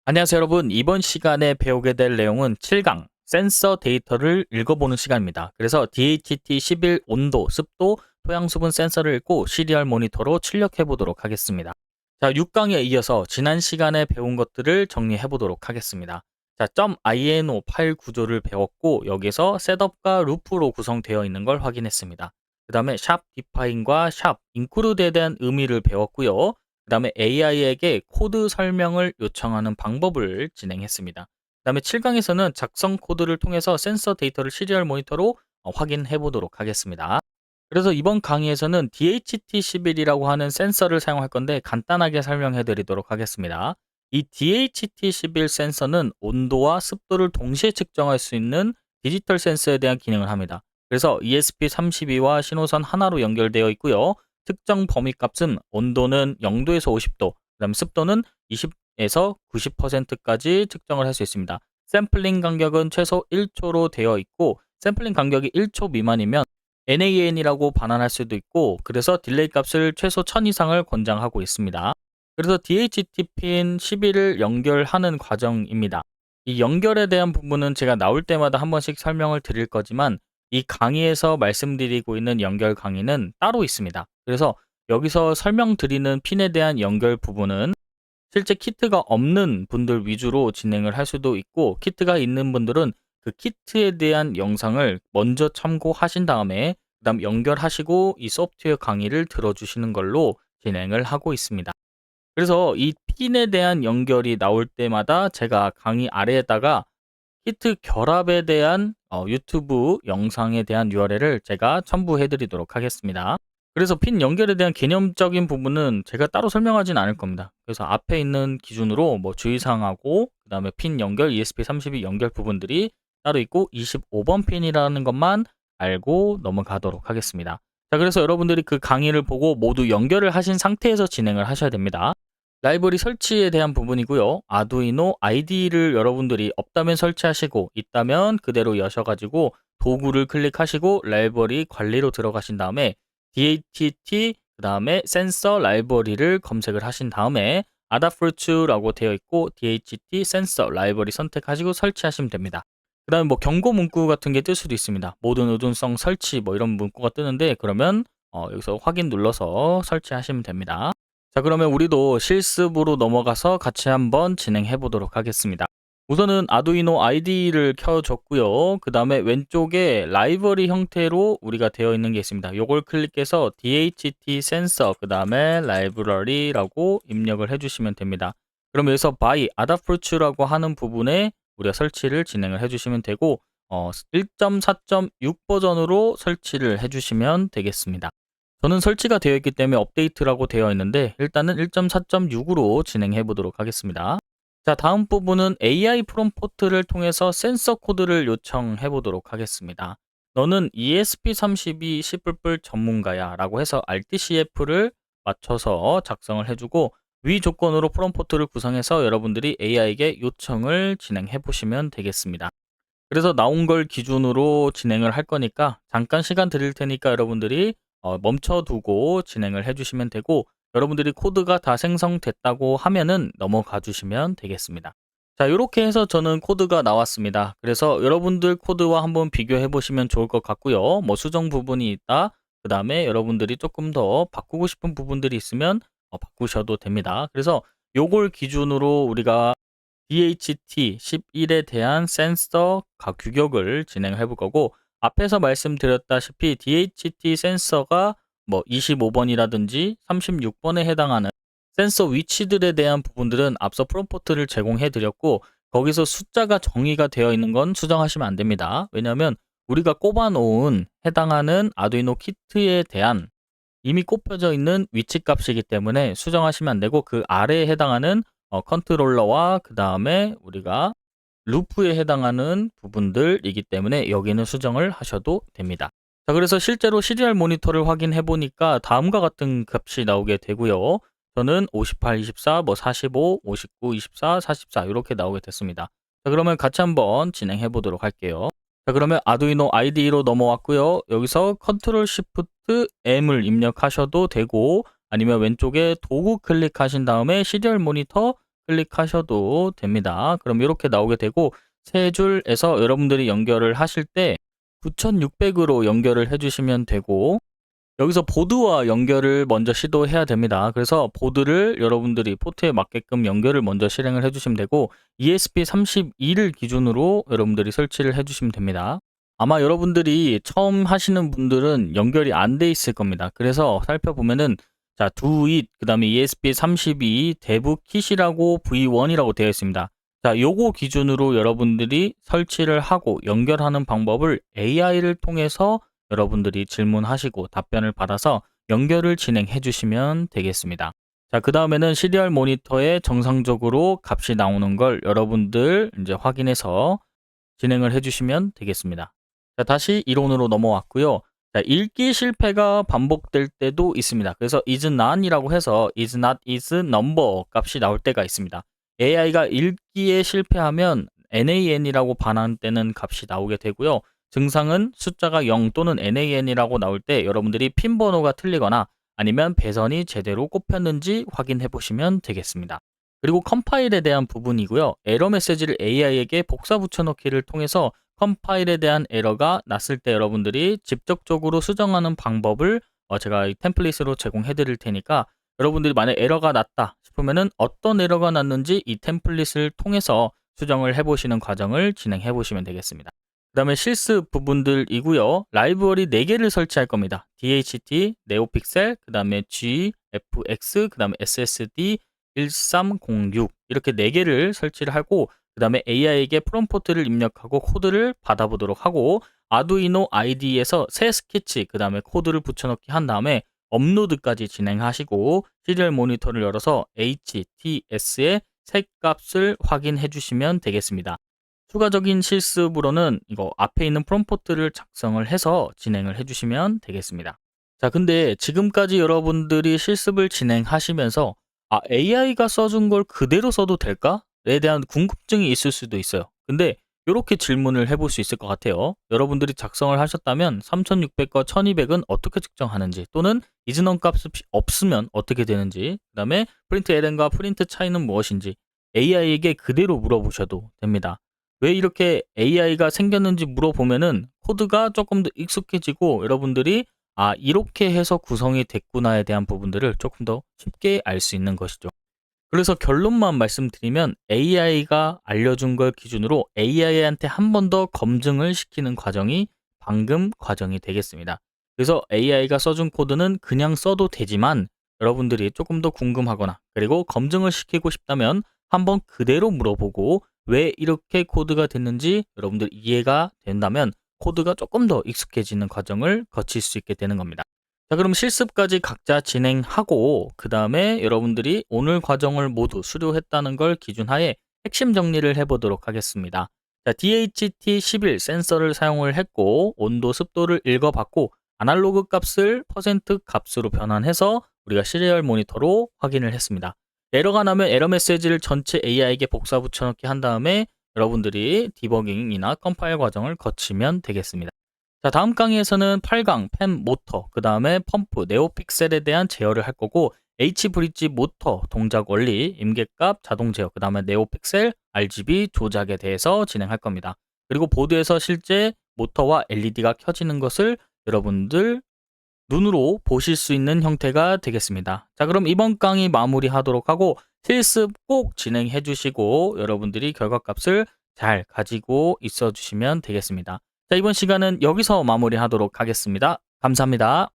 안녕하세요, 여러분. 이번 시간에 배우게 될 내용은 7강 센서 데이터를 읽어보는 시간입니다. 그래서 DHT11 온도, 습도, 토양 수분 센서를 읽고 시리얼 모니터로 출력해 보도록 하겠습니다. 자, 6강에 이어서 지난 시간에 배운 것들을 정리해 보도록 하겠습니다. 자, .ino 파일 구조를 배웠고 여기서 셋업과 루프로 구성되어 있는 걸 확인했습니다. 그 다음에 샵 디파인과 샵 인크루드에 대한 의미를 배웠고요. 그 다음에 AI에게 코드 설명을 요청하는 방법을 진행했습니다. 그 다음에 7강에서는 작성 코드를 통해서 센서 데이터를 시리얼 모니터로 확인해 보도록 하겠습니다. 그래서 이번 강의에서는 DHT11이라고 하는 센서를 사용할 건데 간단하게 설명해 드리도록 하겠습니다. 이 DHT11 센서는 온도와 습도를 동시에 측정할 수 있는 디지털 센서에 대한 기능을 합니다. 그래서 ESP32와 신호선 하나로 연결되어 있고요. 특정 범위 값은 온도는 0도에서 50도, 그다음 습도는 20에서 90%까지 측정을 할 수 있습니다. 샘플링 간격은 최소 1초로 되어 있고 샘플링 간격이 1초 미만이면 NAN이라고 반환할 수도 있고 그래서 딜레이 값을 최소 1000 이상을 권장하고 있습니다. 그래서 DHT 핀 11을 연결하는 과정입니다. 이 연결에 대한 부분은 제가 나올 때마다 한 번씩 설명을 드릴 거지만 이 강의에서 말씀드리고 있는 연결 강의는 따로 있습니다. 그래서 여기서 설명드리는 핀에 대한 연결 부분은 실제 키트가 없는 분들 위주로 진행을 할 수도 있고 키트가 있는 분들은 그 키트에 대한 영상을 먼저 참고하신 다음에 그다음 연결하시고 이 소프트웨어 강의를 들어주시는 걸로 진행을 하고 있습니다. 그래서 이 핀에 대한 연결이 나올 때마다 제가 강의 아래에다가 키트 결합에 대한 유튜브 영상에 대한 URL을 제가 첨부해 드리도록 하겠습니다. 그래서 핀 연결에 대한 개념적인 부분은 제가 따로 설명하진 않을 겁니다. 그래서 앞에 있는 기준으로 뭐 주의사항하고 그 다음에 핀 연결, ESP32 연결 부분들이 따로 있고 25번 핀이라는 것만 알고 넘어가도록 하겠습니다. 자, 그래서 여러분들이 그 강의를 보고 모두 연결을 하신 상태에서 진행을 하셔야 됩니다. 라이브러리 설치에 대한 부분이고요. 아두이노 IDE를 여러분들이 없다면 설치하시고 있다면 그대로 여셔가지고 도구를 클릭하시고 라이브러리 관리로 들어가신 다음에 DHT 그 다음에 센서 라이브러리를 검색을 하신 다음에 아다프루츠라고 되어 있고 DHT 센서 라이브러리 선택하시고 설치하시면 됩니다. 그 다음에 뭐 경고 문구 같은 게 뜰 수도 있습니다. 모든 의존성 설치 뭐 이런 문구가 뜨는데 그러면 여기서 확인 눌러서 설치하시면 됩니다. 자, 그러면 우리도 실습으로 넘어가서 같이 한번 진행해 보도록 하겠습니다. 우선은 아두이노 IDE를 켜줬고요. 그 다음에 왼쪽에 라이브러리 형태로 우리가 되어 있는 게 있습니다. 이걸 클릭해서 DHT 센서 그 다음에 라이브러리라고 입력을 해주시면 됩니다. 그럼 여기서 by adafruit라고 하는 부분에 우리가 설치를 진행을 해주시면 되고 1.4.6 버전으로 설치를 해주시면 되겠습니다. 저는 설치가 되어 있기 때문에 업데이트라고 되어 있는데 일단은 1.4.6으로 진행해 보도록 하겠습니다. 자, 다음 부분은 AI 프롬프트를 통해서 센서 코드를 요청해 보도록 하겠습니다. 너는 ESP32 C++ 전문가야 라고 해서 RTCF를 맞춰서 작성을 해주고 위 조건으로 프롬프트를 구성해서 여러분들이 AI에게 요청을 진행해 보시면 되겠습니다. 그래서 나온 걸 기준으로 진행을 할 거니까 잠깐 시간 드릴 테니까 여러분들이 멈춰두고 진행을 해주시면 되고 여러분들이 코드가 다 생성됐다고 하면은 넘어가 주시면 되겠습니다. 자, 이렇게 해서 저는 코드가 나왔습니다. 그래서 여러분들 코드와 한번 비교해 보시면 좋을 것 같고요. 뭐 수정 부분이 있다. 그 다음에 여러분들이 조금 더 바꾸고 싶은 부분들이 있으면 바꾸셔도 됩니다. 그래서 요걸 기준으로 우리가 DHT11에 대한 센서 규격을 진행해 볼 거고 앞에서 말씀드렸다시피 DHT 센서가 뭐 25번이라든지 36번에 해당하는 센서 위치들에 대한 부분들은 앞서 프롬프트를 제공해 드렸고 거기서 숫자가 정의가 되어 있는 건 수정하시면 안 됩니다. 왜냐하면 우리가 꼽아 놓은 해당하는 아두이노 키트에 대한 이미 꼽혀져 있는 위치 값이기 때문에 수정하시면 안 되고 그 아래에 해당하는 컨트롤러와 그 다음에 우리가 루프에 해당하는 부분들이기 때문에 여기는 수정을 하셔도 됩니다. 자, 그래서 실제로 시리얼 모니터를 확인해 보니까 다음과 같은 값이 나오게 되고요. 저는 58, 24, 뭐 45, 59, 24, 44 이렇게 나오게 됐습니다. 자, 그러면 같이 한번 진행해 보도록 할게요. 자, 그러면 아두이노 IDE로 넘어왔고요. 여기서 컨트롤 시프트 M을 입력하셔도 되고 아니면 왼쪽에 도구 클릭하신 다음에 시리얼 모니터 클릭하셔도 됩니다. 그럼 이렇게 나오게 되고 세 줄에서 여러분들이 연결을 하실 때 9600으로 연결을 해주시면 되고 여기서 보드와 연결을 먼저 시도해야 됩니다. 그래서 보드를 여러분들이 포트에 맞게끔 연결을 먼저 실행을 해주시면 되고 ESP32를 기준으로 여러분들이 설치를 해주시면 됩니다. 아마 여러분들이 처음 하시는 분들은 연결이 안 돼 있을 겁니다. 그래서 살펴보면은 자, do it, 그 다음에 ESP32 dev kit이라고 V1이라고 되어 있습니다. 자, 요거 기준으로 여러분들이 설치를 하고 연결하는 방법을 AI를 통해서 여러분들이 질문하시고 답변을 받아서 연결을 진행해 주시면 되겠습니다. 자, 그 다음에는 시리얼 모니터에 정상적으로 값이 나오는 걸 여러분들 이제 확인해서 진행을 해 주시면 되겠습니다. 자, 다시 이론으로 넘어왔고요. 자, 읽기 실패가 반복될 때도 있습니다. 그래서 is not이라고 해서 is not is number 값이 나올 때가 있습니다. AI가 읽기에 실패하면 nan이라고 반환되는 값이 나오게 되고요. 증상은 숫자가 0 또는 nan이라고 나올 때 여러분들이 핀 번호가 틀리거나 아니면 배선이 제대로 꼽혔는지 확인해 보시면 되겠습니다. 그리고 컴파일에 대한 부분이고요. 에러 메시지를 AI에게 복사 붙여넣기를 통해서 컴파일에 대한 에러가 났을 때 여러분들이 직접적으로 수정하는 방법을 제가 이 템플릿으로 제공해 드릴 테니까 여러분들이 만약 에러가 났다 싶으면은 어떤 에러가 났는지 이 템플릿을 통해서 수정을 해보시는 과정을 진행해 보시면 되겠습니다. 그 다음에 실습 부분들이고요. 라이브러리 4개를 설치할 겁니다. DHT, 네오픽셀, 그 다음에 GFX, 그 다음에 SSD 1306 이렇게 4개를 설치를 하고 그 다음에 AI에게 프롬프트를 입력하고 코드를 받아보도록 하고 아두이노 ID에서 새 스케치 그 다음에 코드를 붙여넣기 한 다음에 업로드까지 진행하시고 시리얼 모니터를 열어서 HTS의 색값을 확인해 주시면 되겠습니다. 추가적인 실습으로는 이거 앞에 있는 프롬프트를 작성을 해서 진행을 해주시면 되겠습니다. 자, 근데 지금까지 여러분들이 실습을 진행하시면서 AI가 써준 걸 그대로 써도 될까?에 대한 궁금증이 있을 수도 있어요. 근데 이렇게 질문을 해볼 수 있을 것 같아요. 여러분들이 작성을 하셨다면 3600과 1200은 어떻게 측정하는지 또는 이즈넌 값이 없으면 어떻게 되는지 그 다음에 프린트 ln과 프린트 차이는 무엇인지 AI에게 그대로 물어보셔도 됩니다. 왜 이렇게 AI가 생겼는지 물어보면은 코드가 조금 더 익숙해지고 여러분들이 이렇게 해서 구성이 됐구나에 대한 부분들을 조금 더 쉽게 알 수 있는 것이죠. 그래서 결론만 말씀드리면 AI가 알려준 걸 기준으로 AI한테 한 번 더 검증을 시키는 과정이 방금 과정이 되겠습니다. 그래서 AI가 써준 코드는 그냥 써도 되지만 여러분들이 조금 더 궁금하거나 그리고 검증을 시키고 싶다면 한번 그대로 물어보고 왜 이렇게 코드가 됐는지 여러분들 이해가 된다면 코드가 조금 더 익숙해지는 과정을 거칠 수 있게 되는 겁니다. 자, 그럼 실습까지 각자 진행하고 그 다음에 여러분들이 오늘 과정을 모두 수료했다는 걸 기준하에 핵심 정리를 해보도록 하겠습니다. 자, DHT11 센서를 사용을 했고 온도, 습도를 읽어봤고 아날로그 값을 퍼센트 값으로 변환해서 우리가 시리얼 모니터로 확인을 했습니다. 에러가 나면 에러 메시지를 전체 AI에게 복사 붙여넣기 한 다음에 여러분들이 디버깅이나 컴파일 과정을 거치면 되겠습니다. 자, 다음 강의에서는 8강, 펜, 모터, 그 다음에 펌프, 네오픽셀에 대한 제어를 할 거고 H브릿지 모터, 동작 원리, 임계값, 자동 제어, 그 다음에 네오픽셀, RGB 조작에 대해서 진행할 겁니다. 그리고 보드에서 실제 모터와 LED가 켜지는 것을 여러분들 눈으로 보실 수 있는 형태가 되겠습니다. 자, 그럼 이번 강의 마무리하도록 하고 실습 꼭 진행해 주시고 여러분들이 결과값을 잘 가지고 있어 주시면 되겠습니다. 자, 이번 시간은 여기서 마무리하도록 하겠습니다. 감사합니다.